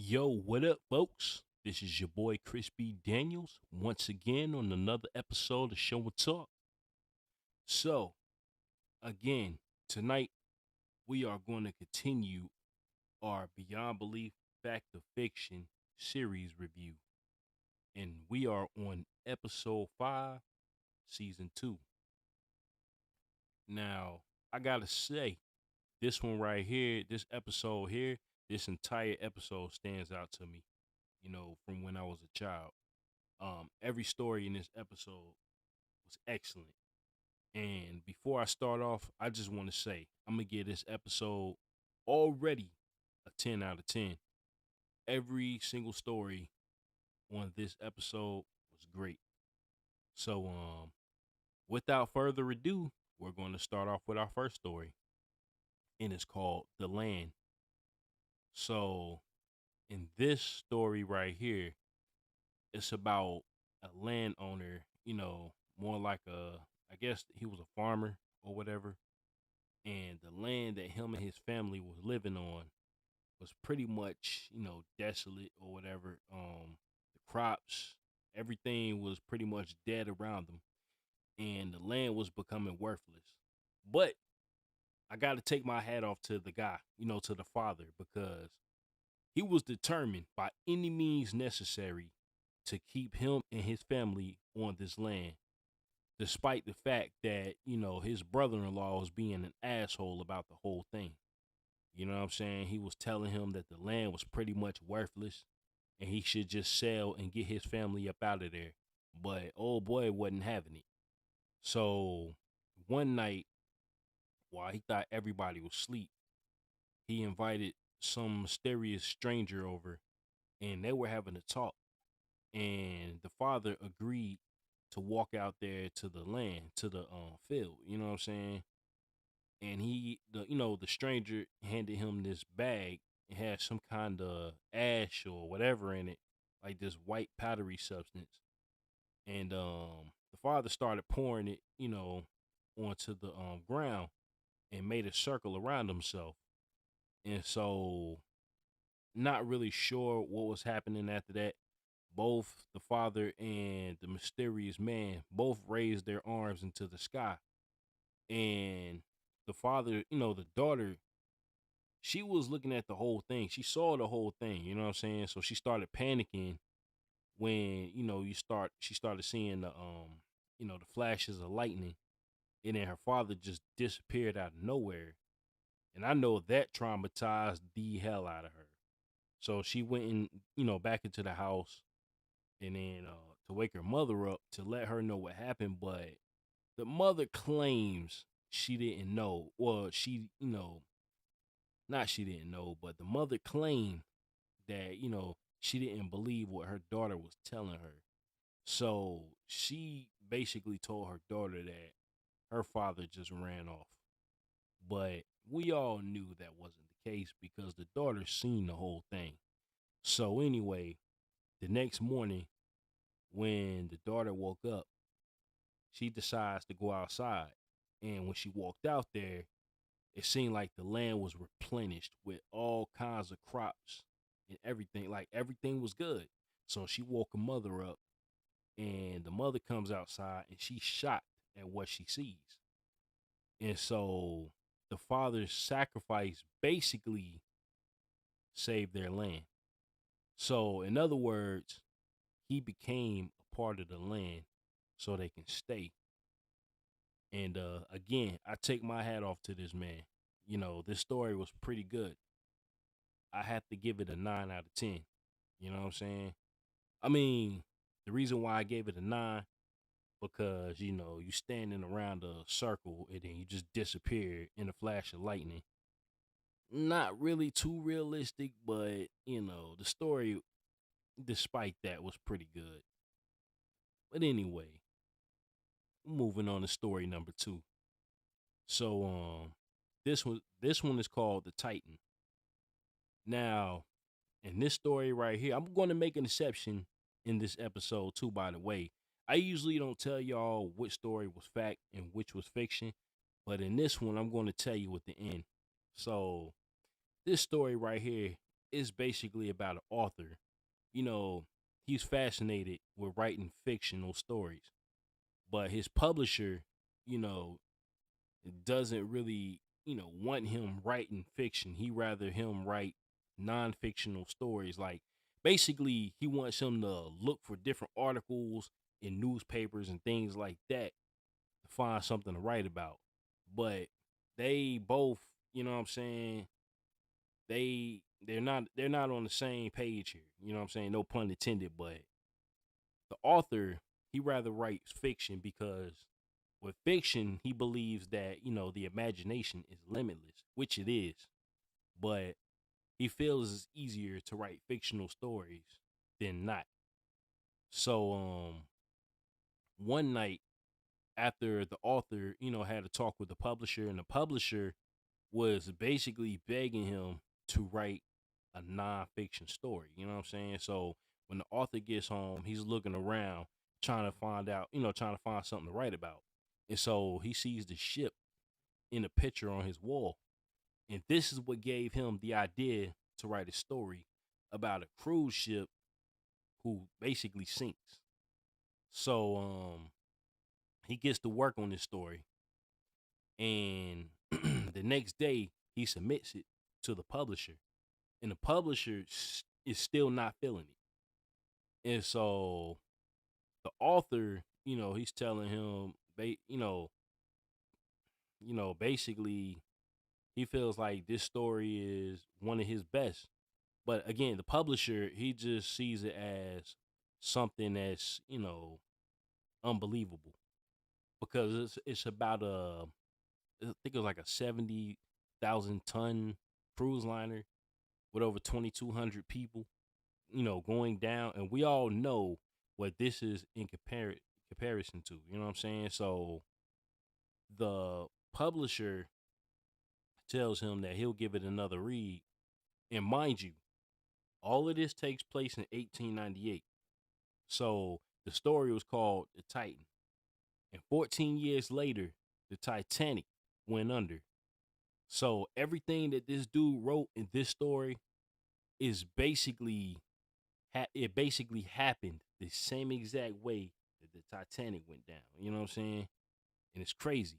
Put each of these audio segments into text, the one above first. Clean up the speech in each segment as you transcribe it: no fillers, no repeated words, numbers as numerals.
Yo, what up, folks? This is your boy Chris B. Daniels once again on another episode of ShowNTalk. So, again, tonight we are going to continue our Beyond Belief Fact or Fiction series review, and we are on episode 5, season 2. Now, I gotta say, this one right here, this episode here, this entire episode stands out to me, from when I was a child. Every story in this episode was excellent. And before I start off, I just want to say I'm gonna give this episode already a 10 out of 10. Every single story on this episode was great. So without further ado, we're going to start off with our first story, and it's called The Land. So in this story right here, it's about a landowner, more like I guess he was a farmer or whatever. And the land that him and his family was living on was pretty much, desolate or whatever. The crops, everything was pretty much dead around them. And the land was becoming worthless. But I got to take my hat off to the guy, to the father, because he was determined by any means necessary to keep him and his family on this land, despite the fact that, his brother-in-law was being an asshole about the whole thing. You know what I'm saying? He was telling him that the land was pretty much worthless and he should just sell and get his family up out of there. But old boy wasn't having it. So one night, while he thought everybody was asleep, he invited some mysterious stranger over and they were having a talk. And the father agreed to walk out there to the land, to the field, you know what I'm saying? And the stranger handed him this bag. It had some kind of ash or whatever in it, like this white powdery substance. And the father started pouring it, onto the ground and made a circle around himself. And so, not really sure what was happening after that. Both the father and the mysterious man both raised their arms into the sky. And the father, the daughter, she was looking at the whole thing. She saw the whole thing, you know what I'm saying? So she started panicking when, she started seeing the flashes of lightning. And then her father just disappeared out of nowhere. And I know that traumatized the hell out of her. So she went in, back into the house and then to wake her mother up to let her know what happened. But the mother claims she didn't know. Well, not she didn't know, but the mother claimed that, she didn't believe what her daughter was telling her. So she basically told her daughter that her father just ran off. But we all knew that wasn't the case because the daughter seen the whole thing. So anyway, the next morning, when the daughter woke up, she decides to go outside. And when she walked out there, it seemed like the land was replenished with all kinds of crops and everything. Like everything was good. So she woke her mother up, and the mother comes outside and she's shocked at what she sees. And so the father's sacrifice basically saved their land. So, in other words, he became a part of the land so they can stay. And again, I take my hat off to this man. This story was pretty good. I have to give it a 9 out of 10. You know what I'm saying? I mean, the reason why I gave it a 9, because, you standing around a circle and then you just disappear in a flash of lightning. Not really too realistic, but, the story, despite that, was pretty good. But anyway, moving on to story number 2. So this one is called The Titan. Now, in this story right here, I'm going to make an exception in this episode too, by the way. I usually don't tell y'all which story was fact and which was fiction, but in this one, I'm going to tell you at the end. So this story right here, it's basically about an author. You know, he's fascinated with writing fictional stories, but his publisher, you know, doesn't really, want him writing fiction. He rather him write non-fictional stories. Like basically he wants him to look for different articles in newspapers and things like that to find something to write about. But they both, you know what I'm saying, they're not on the same page here. You know what I'm saying? No pun intended, but the author, he rather writes fiction because with fiction, he believes that, the imagination is limitless, which it is. But he feels it's easier to write fictional stories than not. So one night after the author, had a talk with the publisher, and the publisher was basically begging him to write a nonfiction story. You know what I'm saying? So when the author gets home, he's looking around trying to find out, trying to find something to write about. And so he sees the ship in a picture on his wall. And this is what gave him the idea to write a story about a cruise ship who basically sinks. So he gets to work on this story, and the next day he submits it to the publisher, and the publisher is still not feeling it. And so the author, he's telling him, basically he feels like this story is one of his best. But again, the publisher, he just sees it as something that's, unbelievable, because it's about I think it was like a 70,000 ton cruise liner with over 2,200 people, going down, and we all know what this is in comparison to. You know what I'm saying? So the publisher tells him that he'll give it another read, and mind you, all of this takes place in 1898. So the story was called The Titan. And 14 years later, the Titanic went under. So everything that this dude wrote in this story is basically it basically happened the same exact way that the Titanic went down. You know what I'm saying? And it's crazy.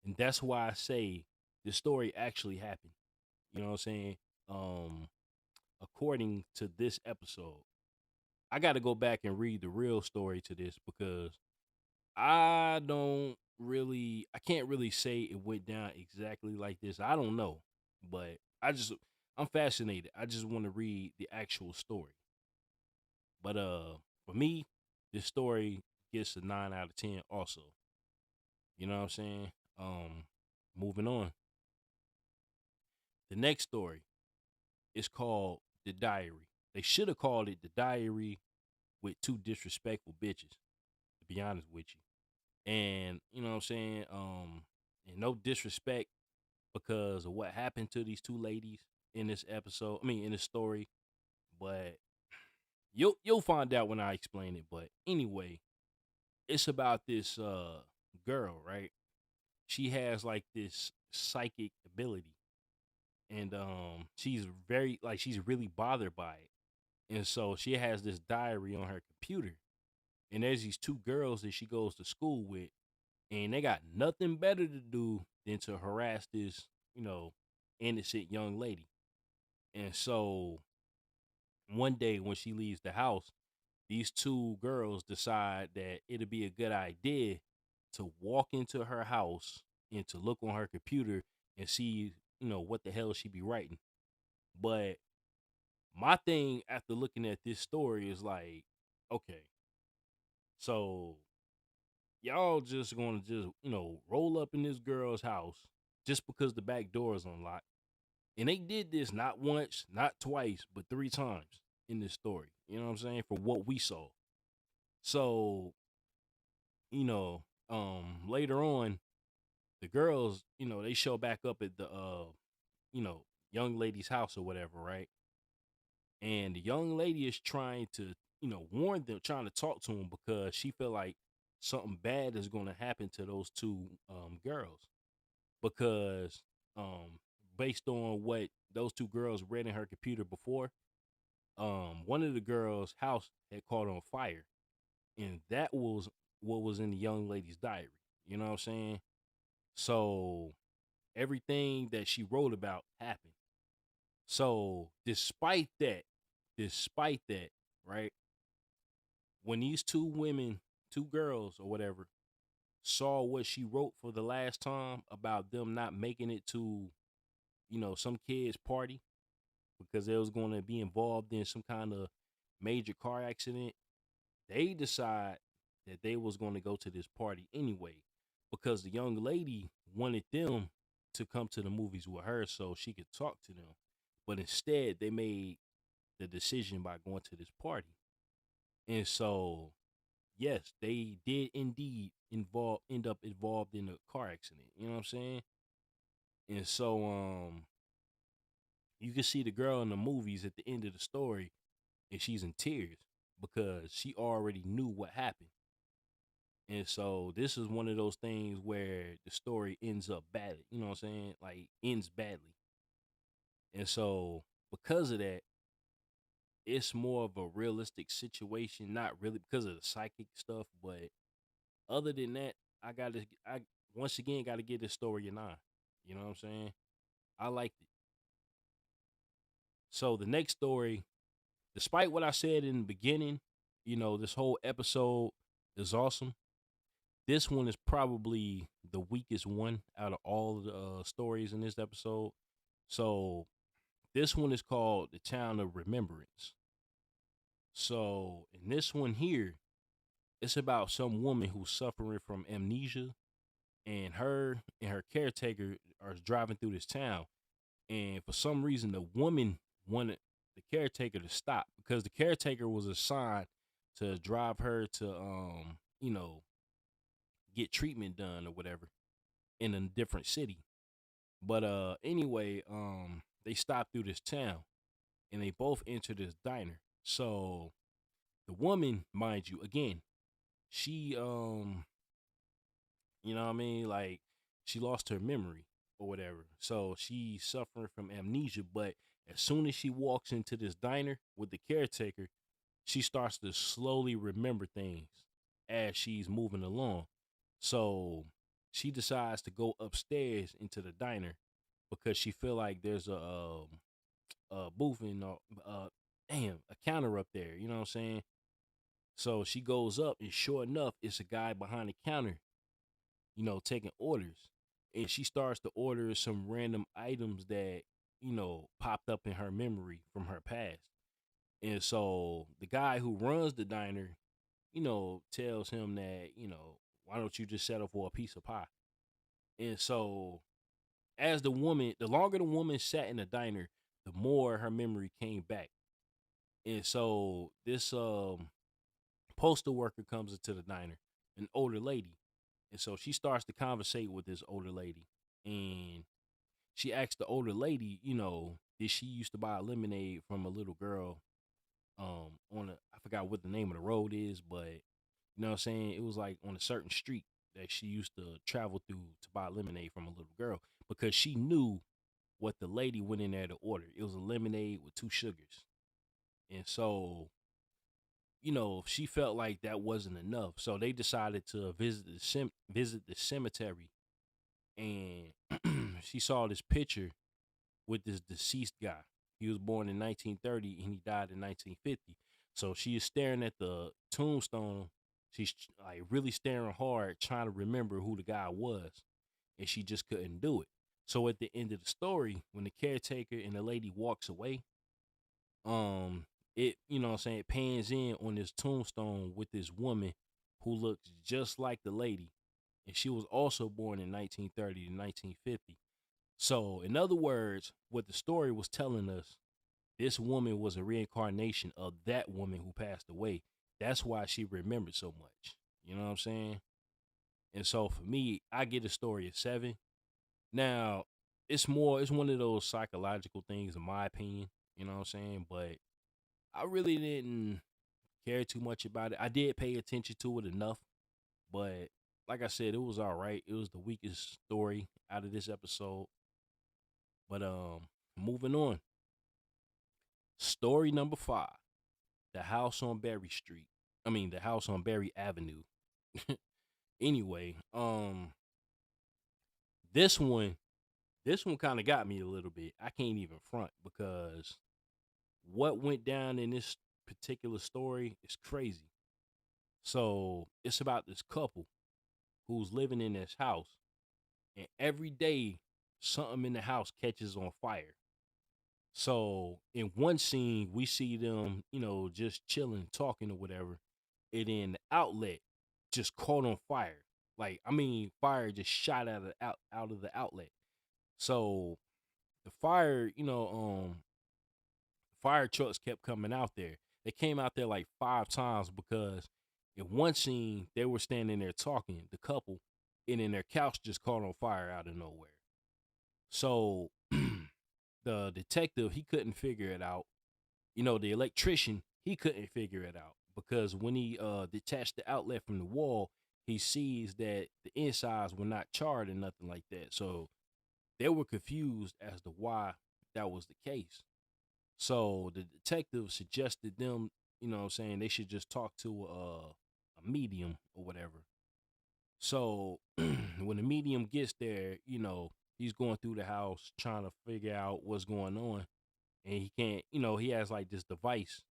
And that's why I say the story actually happened. You know what I'm saying? Um According to this episode, I got to go back and read the real story to this, because I can't really say it went down exactly like this. I don't know, but I'm fascinated. I just want to read the actual story. But for me, this story gets a 9 out of 10 also. You know what I'm saying? Moving on. The next story is called The Diary. They should have called it The Diary with Two Disrespectful Bitches, to be honest with you. And you know what I'm saying? And no disrespect because of what happened to these two ladies in this episode. I mean, in this story, but you'll find out when I explain it. But anyway, it's about this girl, right? She has like this psychic ability, and she's really bothered by it. And so she has this diary on her computer, and there's these two girls that she goes to school with, and they got nothing better to do than to harass this, innocent young lady. And so one day when she leaves the house, these two girls decide that it'd be a good idea to walk into her house and to look on her computer and see, what the hell she be writing. But my thing after looking at this story is like, okay, so y'all just gonna just, roll up in this girl's house just because the back door is unlocked. And they did this not once, not twice, but 3 times in this story. You know what I'm saying? For what we saw. So, later on, the girls, they show back up at the you know, young lady's house or whatever, right? And the young lady is trying to, warn them, trying to talk to them, because she feel like something bad is going to happen to those two girls, because based on what those two girls read in her computer before, one of the girls' house had caught on fire, and that was what was in the young lady's diary. You know what I'm saying? So everything that she wrote about happened. So despite that, right? When these two women, two girls or whatever, saw what she wrote for the last time about them not making it to, some kid's party because they was going to be involved in some kind of major car accident, they decide that they was going to go to this party anyway because the young lady wanted them to come to the movies with her so she could talk to them. But instead, they made the decision by going to this party. And so, yes, they did indeed end up involved in a car accident. You know what I'm saying? And so, you can see the girl in the movies at the end of the story, and she's in tears because she already knew what happened. And so this is one of those things where the story ends up badly. You know what I'm saying? Like ends badly. And so because of that, it's more of a realistic situation. Not really because of the psychic stuff, but other than that, I once again gotta give this story a 9. You know what I'm saying? I liked it. So the next story, despite what I said in the beginning, this whole episode is awesome. This one is probably the weakest one out of all of the stories in this episode. So this one is called The Town of Remembrance. So in this one here, it's about some woman who's suffering from amnesia, and her caretaker are driving through this town. And for some reason, the woman wanted the caretaker to stop because the caretaker was assigned to drive her to, get treatment done or whatever in a different city. But anyway, they stopped through this town and they both enter this diner. So the woman, mind you, again, she you know what I mean, like she lost her memory or whatever. So she's suffering from amnesia, but as soon as she walks into this diner with the caretaker, she starts to slowly remember things as she's moving along. So she decides to go upstairs into the diner because she feel like there's a booth and a counter up there. You know what I'm saying? So she goes up, and sure enough, it's a guy behind the counter, taking orders. And she starts to order some random items that popped up in her memory from her past. And so the guy who runs the diner, tells him that, why don't you just settle for a piece of pie? And so the longer the woman sat in the diner, the more her memory came back. And so this postal worker comes into the diner, an older lady. And so she starts to conversate with this older lady. And she asks the older lady, did she used to buy lemonade from a little girl on a, I forgot what the name of the road is, but you know what I'm saying? It was like on a certain street that she used to travel through to buy lemonade from a little girl because she knew what the lady went in there to order. It was a lemonade with 2 sugars. And so, she felt like that wasn't enough. So they decided to visit the cemetery, and she saw this picture with this deceased guy. He was born in 1930 and he died in 1950. So she is staring at the tombstone. She's like really staring hard, trying to remember who the guy was, and she just couldn't do it. So at the end of the story, when the caretaker and the lady walks away, um, it what I'm saying, it pans in on this tombstone with this woman who looks just like the lady, and she was also born in 1930 to 1950. So, in other words, what the story was telling us, this woman was a reincarnation of that woman who passed away. That's why she remembered so much. You know what I'm saying? And so for me, I get a story of 7. Now, it's one of those psychological things in my opinion, you know what I'm saying? But I really didn't care too much about it. I did pay attention to it enough, but like I said, it was all right. It was the weakest story out of this episode. But moving on. Story number 5. The house on Berry Street. I mean, the house on Berry Avenue. Anyway, this one kind of got me a little bit. I can't even front because what went down in this particular story is crazy. So it's about this couple who's living in this house, and every day something in the house catches on fire. So in one scene, we see them, just chilling, talking or whatever, and then the outlet just caught on fire. Like, I mean, fire just shot out of the outlet. So the fire, fire trucks kept coming out there. They came out there like 5 times because in one scene they were standing there talking, the couple, and then their couch just caught on fire out of nowhere. So the detective, he couldn't figure it out. The electrician, he couldn't figure it out because when he detached the outlet from the wall, he sees that the insides were not charred and nothing like that. So they were confused as to why that was the case. So the detective suggested them, they should just talk to a medium or whatever. So when the medium gets there, he's going through the house trying to figure out what's going on. And he can't, he has like this device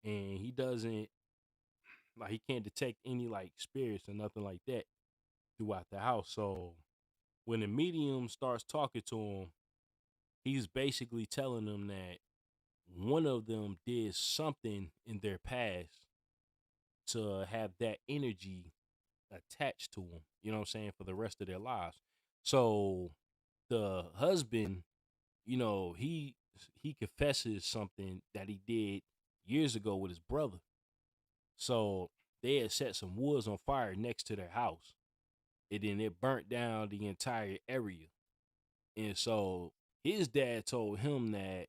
and he doesn't, like, he can't detect any like spirits or nothing like that throughout the house. So when the medium starts talking to him, he's basically telling them that one of them did something in their past to have that energy attached to them, for the rest of their lives. So the husband, he confesses something that he did years ago with his brother. So they had set some woods on fire next to their house, and then it burnt down the entire area. And so his dad told him that,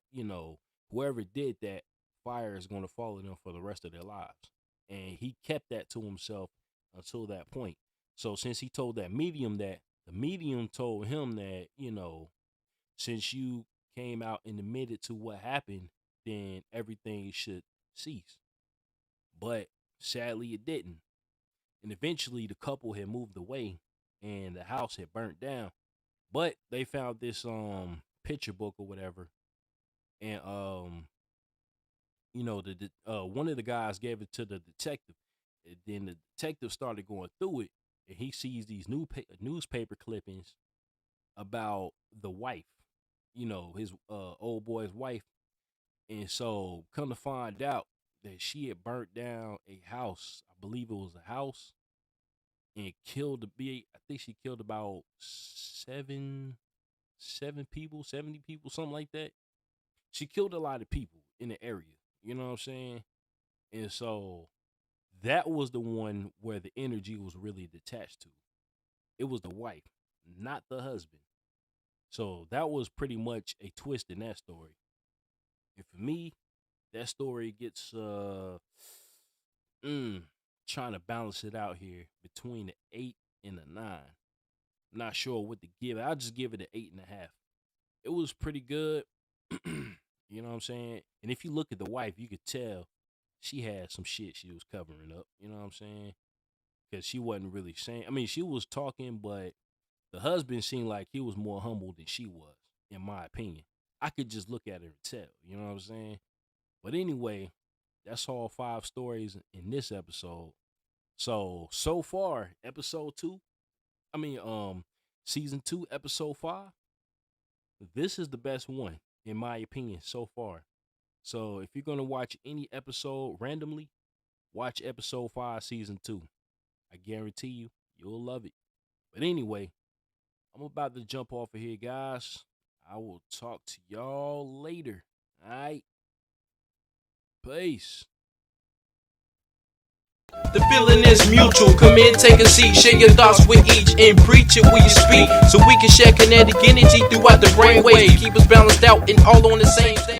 whoever did that, fire is going to follow them for the rest of their lives. And he kept that to himself until that point. So since he told that medium that, the medium told him that, since you came out and admitted to what happened, then everything should cease. But sadly, it didn't. And eventually the couple had moved away and the house had burnt down. But they found this picture book or whatever. And one of the guys gave it to the detective. And then the detective started going through it, and he sees these newspaper clippings about the wife, his old boy's wife. And so come to find out that she had burnt down a house. I believe it was a house, and killed I think she killed about 70 people, something like that. She killed a lot of people in the area. You know what I'm saying? And so that was the one where the energy was really detached to. It was the wife, not the husband. So that was pretty much a twist in that story. And for me, that story gets trying to balance it out here between the 8 and the 9. I'm not sure what to give it. I'll just give it an 8.5. It was pretty good. You know what I'm saying? And if you look at the wife, you could tell she had some shit she was covering up. You know what I'm saying? Because she wasn't really saying. I mean, she was talking, but the husband seemed like he was more humble than she was, in my opinion. I could just look at her and tell. You know what I'm saying? But anyway, that's all 5 stories in this episode. So far, season 2, episode 5, this is the best one, in my opinion, so far. So if you're going to watch any episode randomly, watch episode 5, season 2. I guarantee you'll love it. But anyway, I'm about to jump off of here, guys. I will talk to y'all later. All right? Peace. The feeling is mutual. Come in, take a seat, share your thoughts with each, and preach it when you speak, so we can share kinetic energy throughout the brainwave. Keep us balanced out and all on the same stage.